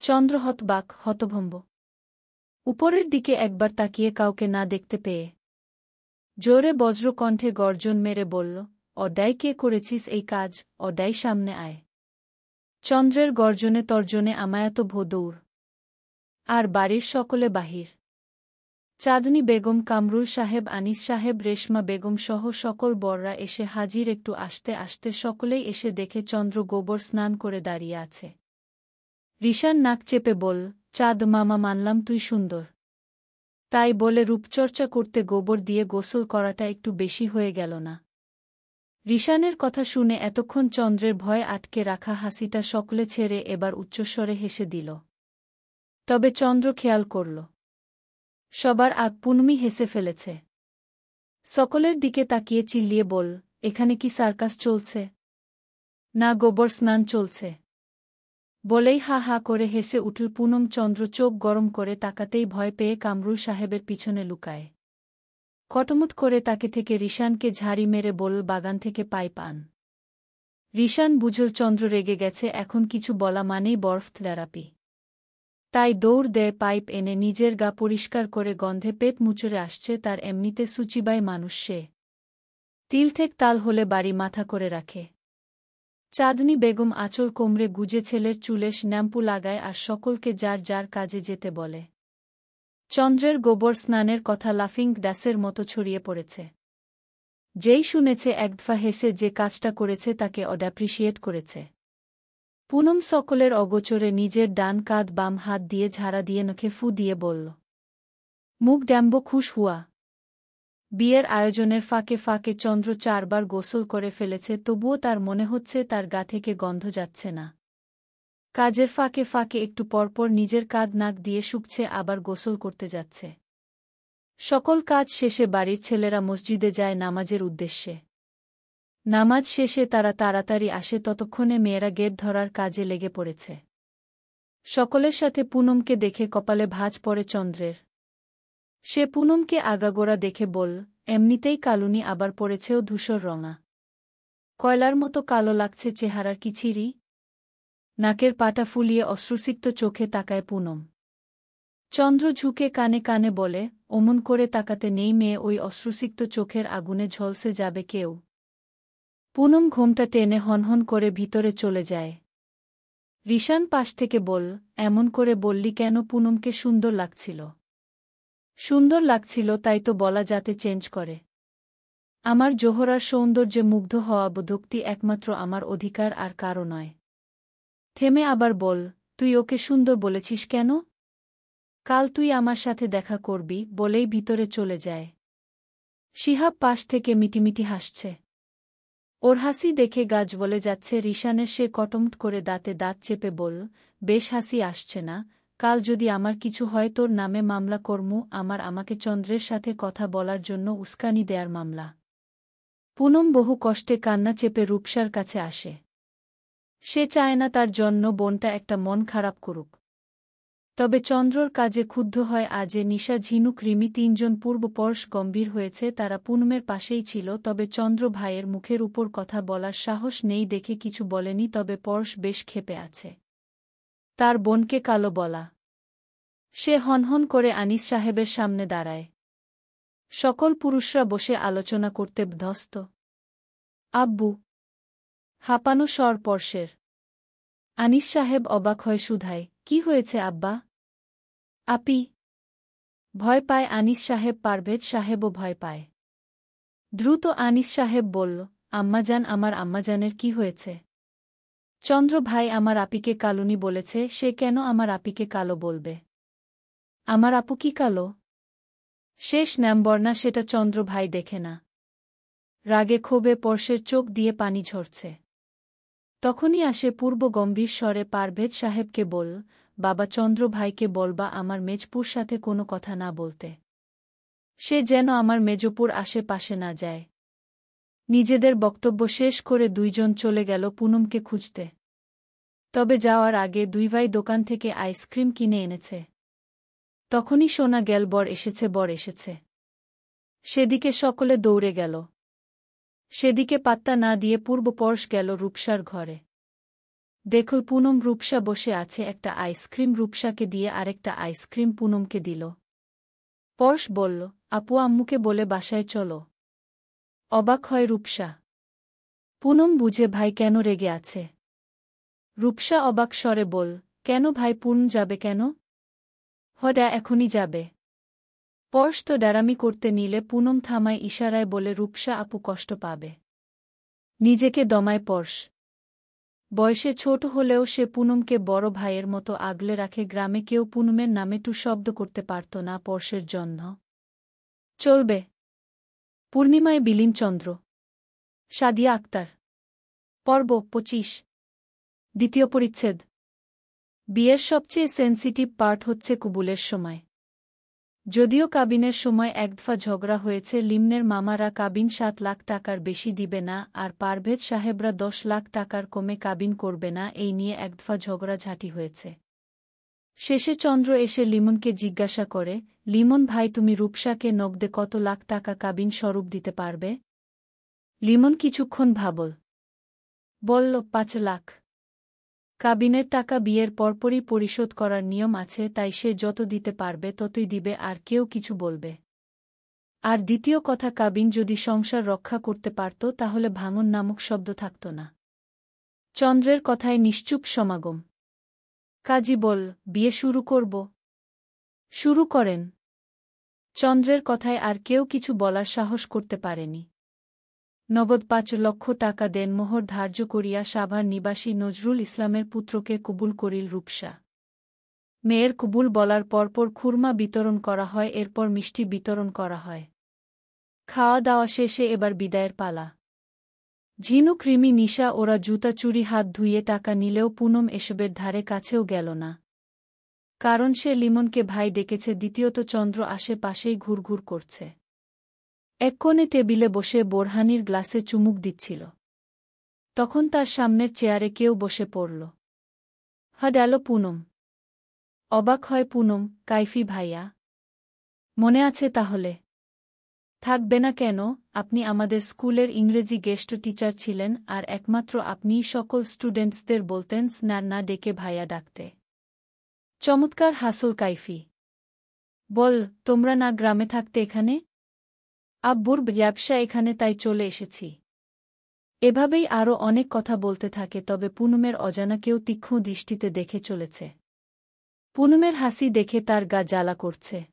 চন্দ্র হতবাক, হতভম্ব। উপরের দিকে একবার তাকিয়ে কাউকে না দেখতে পেয়ে জোরে বজ্রকণ্ঠে গর্জন মেরে বলল, অডাই কে করেছিস এই কাজ? অডাই সামনে আয়। চন্দ্রের গর্জনে তর্জনে আমায়াত ভোদৌড়। আর বাড়ির সকলে বাহির। চাঁদনী বেগম, কামরুল সাহেব, আনিস সাহেব, রেশমা বেগম সহ সকল বররা এসে হাজির। একটু আসতে আসতে সকলেই এসে দেখে চন্দ্র গোবর স্নান করে দাঁড়িয়ে আছে। রিশান নাক চেপে বল, চাঁদ মামা মানলাম তুই সুন্দর। তাই বলে রূপচর্চা করতে গোবর দিয়ে গোসল করাটা একটু বেশি হয়ে গেল না? রিশানের কথা শুনে এতক্ষণ চন্দ্রের ভয়ে আটকে রাখা হাসিটা সকলে ছেড়ে এবার উচ্চস্বরে হেসে দিল। তবে চন্দ্র খেয়াল করল, সবার আগ পুনমি হেসে ফেলেছে। সকলের দিকে তাকিয়ে চিল্লিয়ে বল, এখানে কি সার্কাস চলছে? না, গোবর স্নান চলছে। বলেই হা হা করে হেসে উঠল পুনম। চন্দ্র চোখ গরম করে তাকাতেই ভয় পেয়ে কামরুল সাহেবের পিছনে লুকায়। কটমট করে তাকে থেকে রিশানকে ঝাড়ি মেরে বল, বাগান থেকে পাইপ আন। রিশান বুঝল চন্দ্র রেগে গেছে, এখন কিছু বলা মানেই বরফ থেরাপি। তাই দৌড় দেয় পাইপ এনে নিজের গা পরিষ্কার করে। গন্ধে পেট মুচড়ে আসছে তার, এমনিতে সুচিবাই মানুষ সে। তিল থেকে তাল হলে বাড়ি মাথা করে রাখে। চাঁদনী বেগম আঁচল কোমরে গুজে ছেলের চুলে শ্যাম্পু লাগায় আর সকলকে যার যার কাজে যেতে বলে। চন্দ্রের গোবর স্নানের কথা লাফিং গ্যাসের মতো ছড়িয়ে পড়েছে। যেই শুনেছে একদফা হেসে যে কাজটা করেছে তাকে অ্যাপ্রিশিয়েট করেছে। পুনম সকলের অগোচরে নিজের ডান কাঁধ বাম হাত দিয়ে ঝাড়া দিয়ে নখে ফু দিয়ে বলল, মুখ ড্যাম্বো খুশ হুয়া। বিয়ের আয়োজনের ফাঁকে ফাঁকে চন্দ্র 4 বার গোসল করে ফেলেছে, তবুও তার মনে হচ্ছে তার গা থেকে গন্ধ যাচ্ছে না। কাজের ফাঁকে ফাঁকে একটু পরপর নিজের কাঁধ নাক দিয়ে শুকছে, আবার গোসল করতে যাচ্ছে। সকল কাজ শেষে বাড়ির ছেলেরা মসজিদে যায় নামাজের উদ্দেশ্যে। নামাজ শেষে তারা তাড়াতাড়ি আসে, ততক্ষণে মেয়েরা গেট ধরার কাজে লেগে পড়েছে। সকলের সাথে পুনমকে দেখে কপালে ভাঁজ পড়ে চন্দ্রের। সে পুনমকে আগাগোড়া দেখে বল, এমনিতেই কালুনি, আবার পড়েছেও ধূসর রঙা। কয়লার মতো কালো লাগছে চেহারার কিছিরি। নাকের পাটা ফুলিয়ে অশ্রুসিক্ত চোখে তাকায় পুনম। চন্দ্র ঝুঁকে কানে কানে বলে, অমন করে তাকাতে নেই মেয়ে, ওই অশ্রুসিক্ত চোখের আগুনে ঝলসে যাবে কেউ। পুনম ঘোমটা টেনে হনহন করে ভিতরে চলে যায়। রিশান পাশ থেকে বল, এমন করে বললি কেন? পুনমকে সুন্দর লাগছিল। সুন্দর লাগছিল তাই তো বলা, যাতে চেঞ্জ করে। আমার জোহরার সৌন্দর্যে মুগ্ধ হওয়া বোধোক্তি একমাত্র আমার অধিকার, আর কারও নয়। থেমে আবার বল, তুই ওকে সুন্দর বলেছিস কেন? কাল তুই আমার সাথে দেখা করবি, বলেই ভিতরে চলে যায়। শিহাব পাশ থেকে মিটিমিটি হাসছে। ওর হাসি দেখে গাছ বলে যাচ্ছে রিশানের। সে কটমট করে দাঁতে দাঁত চেপে বল, বেশ হাসি আসছে না? কাল যদি আমার কিছু হয় তোর নামে মামলা করমু। আমাকে চন্দ্রের সাথে কথা বলার জন্য উস্কানি দেয়ার মামলা। পুনম বহু কষ্টে কান্না চেপে রূপসার কাছে আসে। সে চায় না তার জন্য বোনটা একটা মন খারাপ করুক। তবে চন্দ্রর কাজে ক্ষুব্ধ হয় আজে নিশা, ঝিনুক, রিমি তিনজন পূর্বপরশ গম্ভীর হয়েছে। তারা পুনমের পাশেই ছিল, তবে চন্দ্র ভাইয়ের মুখের উপর কথা বলার সাহস নেই দেখে কিছু বলেনি। তবে পরশ বেশ ক্ষেপে আছে তার বোনকে কালো বলা। সে হনহন করে আনিস সাহেবের সামনে দাঁড়ায়। সকল পুরুষরা বসে আলোচনা করতে ব্যস্ত। আব্বু! হাঁপানো স্বর পরশের। আনিস সাহেব অবাক হয় শুধায়, কি হয়েছে আব্বা? আপি! ভয় পায় আনিস সাহেব। পারভেজ সাহেবও ভয় পায়। দ্রুত আনিস সাহেব বলল, আম্মাজান, আমার আম্মাজানের কি হয়েছে? চন্দ্র ভাই আমার আপিকে কালুনি বলেছে। সে কেন আমার আপিকে কালো বলবে? আমার আপু কি কালো? শেষ নামবর্ণা সেটা চন্দ্র ভাই দেখে না। রাগে ক্ষোভে পরশের চোখ দিয়ে পানি ঝরছে। তখনই আসে পূর্ব গম্ভীর স্বরে পারভেজ সাহেবকে বল, বাবা, চন্দ্র ভাইকে বলবা আমার মেজপুর সাথে কোনো কথা না বলতে। সে যেন আমার মেজপুর আশেপাশে না যায়। নিজেদের বক্তব্য শেষ করে দুইজন চলে গেল পুনমকে খুঁজতে। তবে যাওয়ার আগে দুই ভাই দোকান থেকে আইসক্রিম কিনে এনেছে। তখনই শোনা গেল বর এসেছে, বর এসেছে। সেদিকে সকলে দৌড়ে গেল। সেদিকে পাত্তা না দিয়ে পূর্ব পরশ গেল রূপসার ঘরে। দেখল পুনম রূপসা বসে আছে। একটা আইসক্রিম রূপসাকে দিয়ে আরেকটা আইসক্রিম পুনমকে দিল। পরশ বলল, আপু, আম্মুকে বলে বাসায় চলো। অবাক হয় রূপসা। পুনম বুঝে ভাই কেন রেগে আছে। রূপসা অবাক স্বরে বল, কেন ভাই? পূর্ণ যাবে কেন? হডা এখনই যাবে। পরশ তো ডারামি করতে নিলে পুনম থামায় ইশারায় বলে, রূপসা আপু কষ্ট পাবে। নিজেকে দমায় পরশ। বয়সে ছোট হলেও সে পুনমকে বড় ভাইয়ের মতো আগলে রাখে। গ্রামে কেউ পুনমের নামে টু শব্দ করতে পারত না পরশের জন্য। চলবে। পূর্ণিমায় বিলীন চন্দ্র। সাদিয়া আক্তার। পর্ব ২৫। দ্বিতীয় পরিচ্ছেদ। বিয়ের সবচেয়ে সেন্সিটিভ পার্ট হচ্ছে কবুলের সময়। যদিও কাবিনের সময় একদফা ঝগড়া হয়েছে। লিমনের মামারা কাবিন ৭ লাখ টাকার বেশি দিবে না, আর পারভেজ সাহেবরা ১০ লাখ টাকার কমে কাবিন করবে না, এই নিয়ে একদফা ঝগড়াঝাঁটি হয়েছে। শেষে চন্দ্র এসে লিমনকে জিজ্ঞাসা করে, লিমন ভাই, তুমি রূপসাকে নগদে কত লাখ টাকা কাবিন স্বরূপ দিতে পারবে? লিমন কিছুক্ষণ ভাবল। বলল, ৫ লাখ। কাবিনের টাকা বিয়ের পরপরই পরিশোধ করার নিয়ম আছে, তাই সে যত দিতে পারবে ততই দিবে, আর কেউ কিছু বলবে। আর দ্বিতীয় কথা, কাবিন যদি সংসার রক্ষা করতে পারত তাহলে ভাঙন নামক শব্দ থাকত না। চন্দ্রের কথায় নিশ্চুপ সমাগম। কাজী বল, বিয়ে শুরু করব? শুরু করেন। চন্দ্রের কথায় আর কেউ কিছু বলার সাহস করতে পারেনি। নগদ ৫ লক্ষ টাকা দেনমোহর ধার্য করিয়া সাভার নিবাসী নজরুল ইসলামের পুত্রকে কবুল করিল রূপসা। মেয়ের কবুল বলার পরপর খুরমা বিতরণ করা হয়, এরপর মিষ্টি বিতরণ করা হয়। খাওয়া দাওয়া শেষে এবার বিদায়ের পালা। ঝিনুক, রিমি, নিশা ওরা জুতা চুরি হাত ধুইয়ে টাকা নিলেও পুনম এসবের ধারে কাছেও গেল না। কারণ সে লিমনকে ভাই ডেকেছে, দ্বিতীয়ত চন্দ্র আশেপাশেই ঘুরঘুর করছে। এক কোণে টেবিলে বসে বোরহানির গ্লাসে চুমুক দিচ্ছিল। তখন তার সামনের চেয়ারে কেউ বসে পড়ল। গেল পুনম। অবাক হয় পুনম। কাইফি ভাইয়া? মনে আছে তাহলে? থাকবে না কেন? আপনি আমাদের স্কুলের ইংরেজি গেস্ট টিচার ছিলেন, আর একমাত্র আপনিই সকল স্টুডেন্টসদের বলতেন স্যার না ডেকে ভাইয়া ডাকতে। চমৎকার হাসল কাইফি। বল, তোমরা না গ্রামে থাকতে এখানে? আব্বুর ব্যবসা এখানে, তাই চলে এসেছি। এভাবেই আরও অনেক কথা বলতে থাকে, তবে পুনমের অজানা কেউ তীক্ষ্ণ দৃষ্টিতে দেখে চলেছে। পুনমের হাসি দেখে তার গা জ্বালা করছে।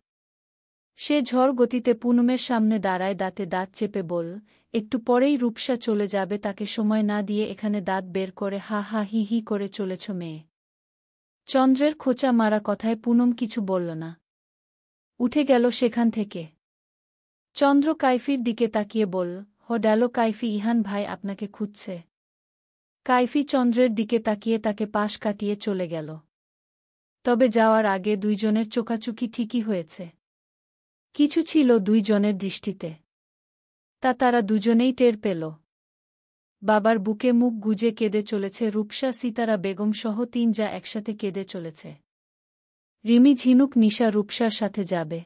সে ঝড় গতিতে পুনমের সামনে দাঁড়ায়, দাঁতে দাঁত চেপে বল, একটু পরেই রূপসা চলে যাবে, তাকে সময় না দিয়ে এখানে দাঁত বের করে হা হা হি হি করে চলেছ মেয়ে। চন্দ্রের খোঁচা মারা কথায় পুনম কিছু বলল না। উঠে গেল সেখান থেকে। চন্দ্র কাইফির দিকে তাকিয়ে বলল, গেল কাইফি, ইহান ভাই আপনাকে খুঁজছে। কাইফি চন্দ্রের দিকে তাকিয়ে তাকে পাশ কাটিয়ে চলে গেল। তবে যাওয়ার আগে দুইজনের চোকাচুকি ঠিকই হয়েছে। কিছু ছিল দুইজনের দৃষ্টিতে, তা তারা দুজনেই টের পেল। বাবার বুকে মুখ গুজে কেঁদে চলেছে রূপসা, সিতারা বেগম সহ তিন যা একসাথে কেঁদে চলেছে। রিমি, ঝিনুক, নিশা রূপসার সাথে যাবে।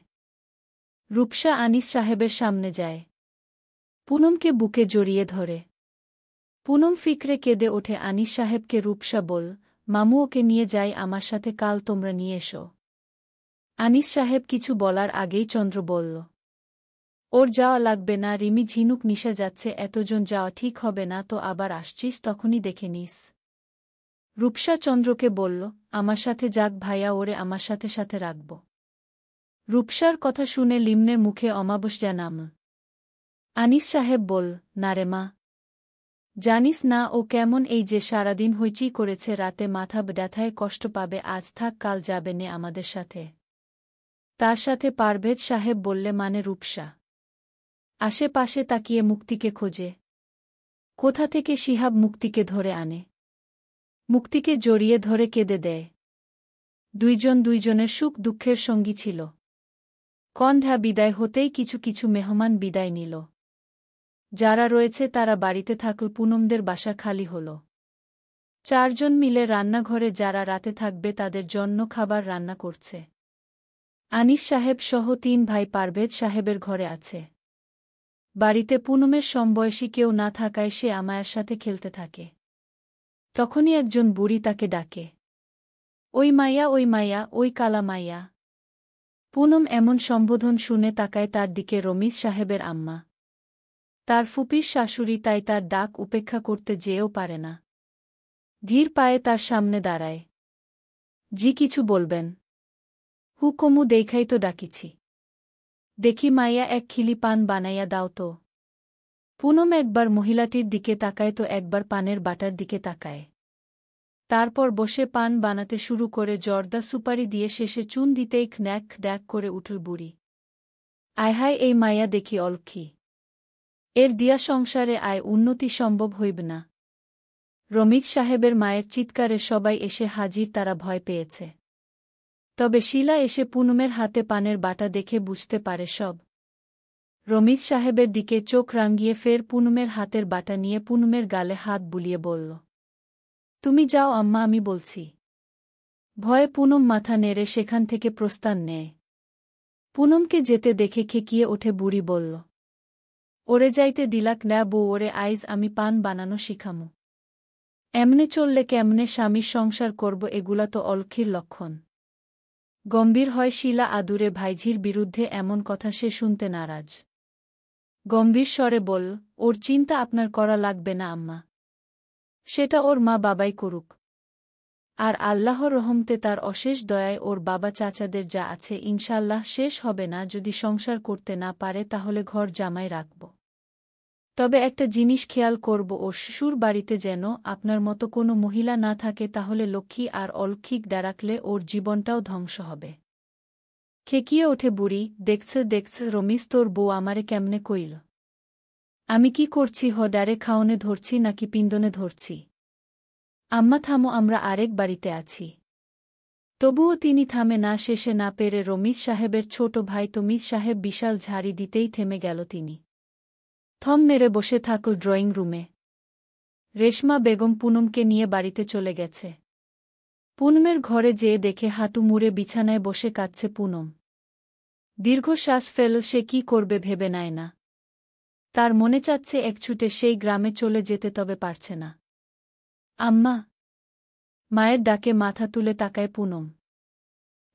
রূপসা আনিস সাহেবের সামনে যায়। পুনমকে বুকে জড়িয়ে ধরে। পুনম ফিকরে কেঁদে ওঠে। আনিস সাহেবকে রূপসা বল, মামু ওকে নিয়ে যাই আমার সাথে, কাল তোমরা নিয়ে এসো। আনিস সাহেব কিছু বলার আগেই চন্দ্র বলল, ওর যাওয়া লাগবে না। রিমি, ঝিনুক, নিশা যাচ্ছে, এতজন যাওয়া ঠিক হবে না তো, আবার আসছিস তখনই দেখে নিস। রূপসা চন্দ্রকে বলল, আমার সাথে যাক ভাইয়া, ওরে আমার সাথে সাথে রাখব। রূপসার কথা শুনে লিমনের মুখে অমাবস্যা নামল। আনিস সাহেব বল, না রে মা, জানিস না ও কেমন, এই যে সারাদিন হইচই করেছে, রাতে মাথা ব্যথায় কষ্ট পাবে, আজ থাক, কাল যাবে নে আমাদের সাথে। তার সাথে পারভেজ সাহেব বললে, মানে? রূপসা আশেপাশে তাকিয়ে মুক্তিকে খোঁজে। কোথা থেকে শিহাব মুক্তিকে ধরে আনে। মুক্তিকে জড়িয়ে ধরে কেঁদে দেয়। দুইজন দুইজনের সুখ দুঃখের সঙ্গী ছিল। কণ্ঠা বিদায় হতেই কিছু কিছু মেহমান বিদায় নিল। যারা রয়েছে তারা বাড়িতে থাকল, পুনমদের বাসা খালি হল। চারজন মিলে রান্নাঘরে যারা রাতে থাকবে তাদের জন্য খাবার রান্না করছে। আনিস সাহেব সহ তিন ভাই পারভেজ সাহেবের ঘরে আছে। বাড়িতে পুনমের সমবয়সী কেউ না থাকায় সে আমায়ার সাথে খেলতে থাকে। তখনই একজন বুড়ি তাকে ডাকে, ওই মাইয়া, ওই মাইয়া, ওই কালা মাইয়া। পুনম এমন সম্বোধন শুনে তাকায় তার দিকে। রমিজ সাহেবের আম্মা, তার ফুপির শাশুড়ি, তাই তার ডাক উপেক্ষা করতে যেও পারে না। ধীর পায়ে তার সামনে দাঁড়ায়। জি কিছু বলবেন? হুকমু দেখাই তো ডাকিছি। দেখি মাইয়া, এক খিলি পান বানাইয়া দাও তো। পুনম একবার মহিলাটির দিকে তাকায় তো একবার পানের বাটার দিকে তাকায়। তারপর বসে পান বানাতে শুরু করে, জর্দা সুপারি দিয়ে শেষে চুন দিতেই খ্ন্যাক ড্যাক করে উঠল বুড়ি। আয় হায়, এই মাইয়া দেখি অলক্ষী, এর দিয়া সংসারে আয় উন্নতি সম্ভব হইব না। রমিজ সাহেবের মায়ের চিৎকারে সবাই এসে হাজির, তারা ভয় পেয়েছে। তবে শিলা এসে পুনমের হাতে পানের বাটা দেখে বুঝতে পারে সব। রমিজ সাহেবের দিকে চোখ রাঙিয়ে ফের পুনমের হাতের বাটা নিয়ে পুনমের গালে হাত বুলিয়ে বলল, তুমি যাও আম্মা, আমি বলছি। ভয়ে পুনম মাথা নেড়ে সেখান থেকে প্রস্থান নেয়। পুনমকে যেতে দেখে খেকিয়ে ওঠে বুড়ি বলল, ওরে যাইতে দিলাক না বউ, ওরে আইজ আমি পান বানানো শিখামু। এমনে চললে কেমনে স্বামীর সংসার করব, এগুলা তো অলক্ষীর লক্ষণ। গম্ভীর হয় শিলা আদুরে। ভাইঝির বিরুদ্ধে এমন কথা সে শুনতে নারাজ। গম্ভীর স্বরে বল, ওর চিন্তা আপনার করা লাগবে না আম্মা, সেটা ওর মা বাবাই করুক। আর আল্লাহর রহমতে তার অশেষ দয়ায় ওর বাবা চাচাদের যা আছে ইনশাল্লাহ শেষ হবে না। যদি সংসার করতে না পারে তাহলে ঘর জামাই রাখব। তবে একটা জিনিস খেয়াল করব, ওর শ্বশুর বাড়িতে যেন আপনার মতো কোনো মহিলা না থাকে, তাহলে লক্ষ্মী আর অলক্ষিক ডারাকলে ওর জীবনটাও ধ্বংস হবে। খেকিয়ে ওঠে বুড়ি, দেখছে দেখছে রমিজ, তোর বউ আমারে কেমনে কইল। আমি কি করছি ডারে খাওনে ধরছি নাকি পিন্দনে ধরছি? আম্মা থামো, আমরা আরেক বাড়িতে আছি। তবুও তিনি থামে না, শেষে না পেরে রমিজ সাহেবের ছোট ভাই তমিজ সাহেব বিশাল ঝাড়ি দিতেই থেমে গেল তিনি। থম মেরে বসে থাকল ড্রয়িং রুমে। রেশমা বেগম পুনমকে নিয়ে বাড়িতে চলে গেছে। পুনমের ঘরে যেয়ে দেখে হাঁটু মুড়ে বিছানায় বসে কাঁদছে পুনম। দীর্ঘশ্বাস ফেল, সে কি করবে ভেবে নেয় না। তার মনে চাচ্ছে এক ছুটে সেই গ্রামে চলে যেতে, তবে পারছে না। আম্মা! মায়ের ডাকে মাথা তুলে তাকায় পুনম।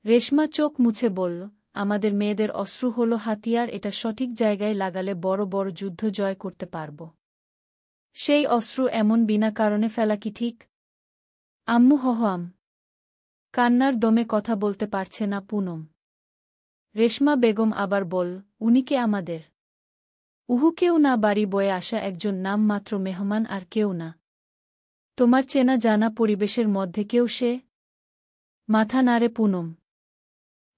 রেশমা চোখ মুছে বলল, আমাদের মেয়েদের অশ্রু হল হাতিয়ার, এটা সঠিক জায়গায় লাগালে বড় বড় যুদ্ধ জয় করতে পারব। সেই অশ্রু এমন বিনা কারণে ফেলা কি ঠিক? আম্মু হহাম। কান্নার দমে কথা বলতে পারছে না পুনম। রেশমা বেগম আবার বল, উনি কে আমাদের? উহু কেউ না, বাড়ি বয়ে আসা একজন নামমাত্র মেহমান, আর কেউ না। তোমার চেনা জানা পরিবেশের মধ্যে কেউ সে? মাথা নাড়ে পুনম।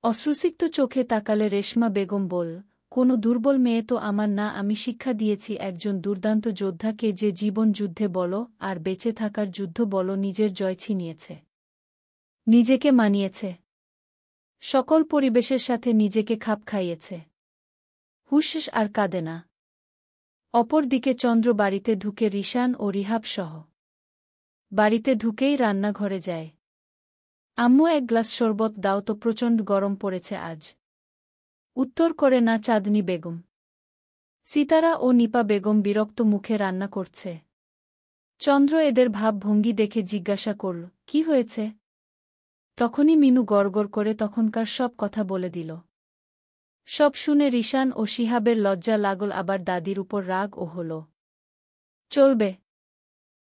অশ্রুসিক্ত চোখে তাকালে রেশমা বেগম বল, কোনো দুর্বল মেয়ে তো আমার না, আমি শিক্ষা দিয়েছি একজন দুর্দান্ত যোদ্ধাকে, যে জীবন যুদ্ধে বলো আর বেঁচে থাকার যুদ্ধ বলো নিজের জয় ছিনিয়েছে, নিজেকে মানিয়েছে, সকল পরিবেশের সাথে নিজেকে খাপ খাইয়েছে। হুশ আর কাঁদে না। অপর দিকে চন্দ্র বাড়িতে ঢুকে রিশান ও রিহাব সহ। বাড়িতে ঢুকেই রান্নাঘরে যায়। আম্মু, এক গ্লাস শরবত দাও তো, প্রচণ্ড গরম পড়েছে আজ। উত্তর করে না চাঁদনি বেগম। সিতারা ও নিপা বেগম বিরক্ত মুখে রান্না করছে। চন্দ্র এদের ভাবভঙ্গি দেখে জিজ্ঞাসা করল, কি হয়েছে? তখনই মিনু গড়গড় করে তখনকার সব কথা বলে দিল। সব শুনে রিশান ও শিহাবের লজ্জা লাগল, আবার দাদির উপর রাগ ও হল। চলবে।